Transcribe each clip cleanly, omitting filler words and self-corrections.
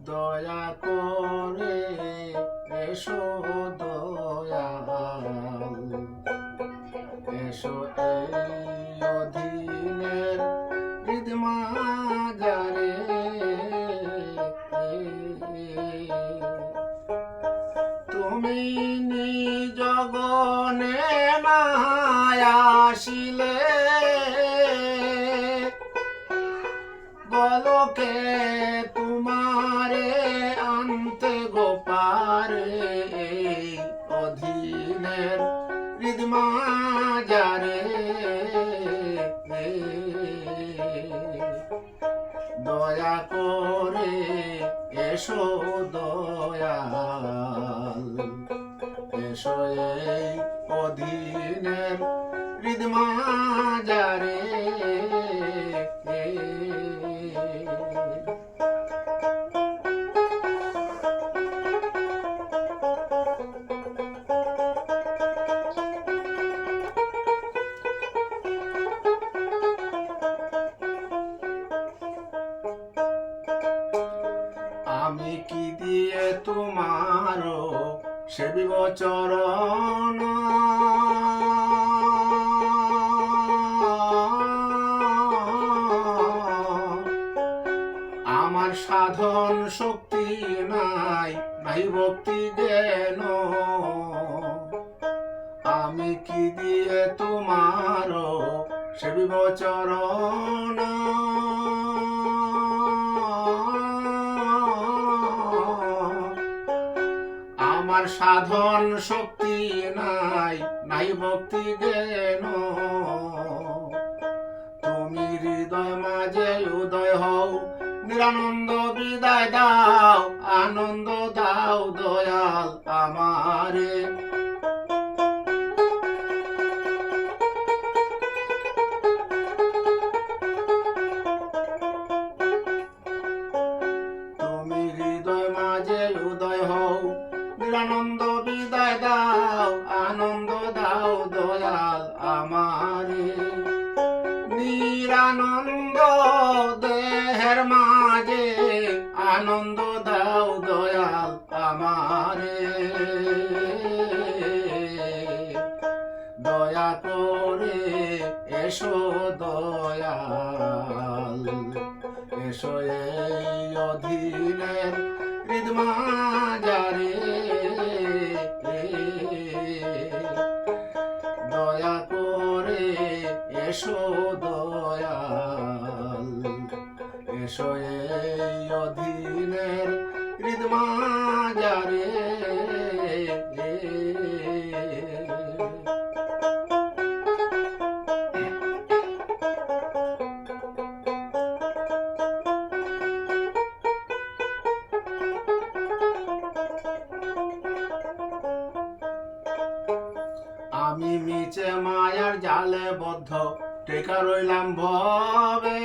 দয়া করে এসো দয়াল, এসো এই অধীনের হৃদ মাঝারে। তুমি নিজ গণে না আসিলে বলকে তোমারে আনতে গোপারে অধীনের হৃদ মাঝারে। দয়া করে এসো দয়াল, এসো এই অধীনের হৃদ মাঝারে। আমি কি দিয়ে তোমার সেবিব চরণ, আমার সাধন শক্তি নাই, নাই ভক্তি জ্ঞান। আমি কি দিয়ে তোমার সেবিব চরণ, আমার সাধন শক্তি নাই, নাই ভক্তি জ্ঞান। তুমি হৃদয় মাঝে উদয় হও, নিরানন্দ বিদায় দাও, আনন্দ দাও দয়াল আমারে। তুমি হৃদয় মাঝে উদয় হও, নিরানন্দ বিদায় দাও, আনন্দ দাও দয়াল আমারে। নিরানন্দ দেহের মাঝে আনন্দ দাও দয়াল আমারে। দয়া করে এসো দয়াল, এসো এই অধীনের হৃদ মাঝারে। দয়া করে এসো দয়াল, এসো এই অধীনের হৃদ মাঝারে। আমি মিছে মায়ার জালে বদ্ধ টেকা রইলাম ভবে,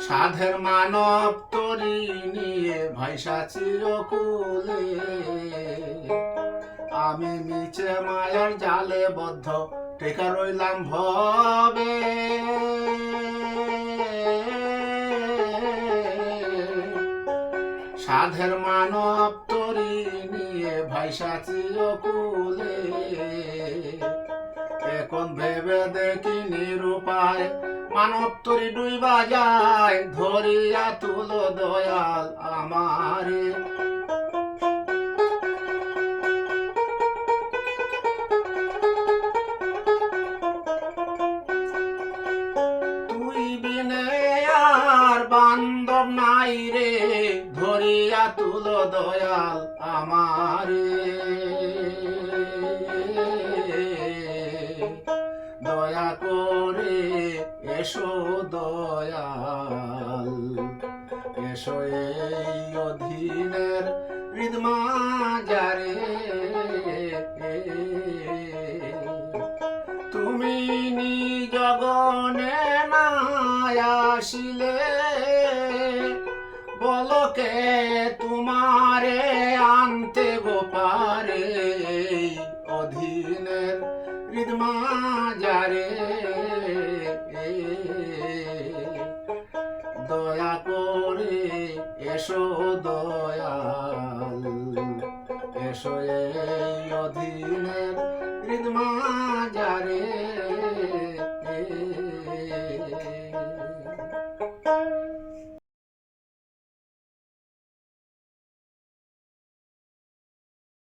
সাধের মানব তরি নিয়ে ভাইসা চিরকুলে। আমি মিছে মায়ার জালে বদ্ধ টেকা রইলাম ভবে, সাধের মানব তরি নিয়ে ভাইসা চিরকুলে। এখন ভেবে দেখি নিরুপায়, মানব তরি ডুইবা যায়, ধরিয়া তুলো দয়াল আমারে। তুই বিনে আর বান্ধব নাই রে, ধরিয়া তুলো দয়াল আমারে। দয়া করে এসো দয়াল, এসো এই অধীনের হৃদ মাঝারে। তুমি নিজ গণে না আসিলে বলকে তোমারে আনতে গোপারে অধীনের হৃদ মাঝারে। এসো দয়াল, এসো এই অধীনের হৃদমা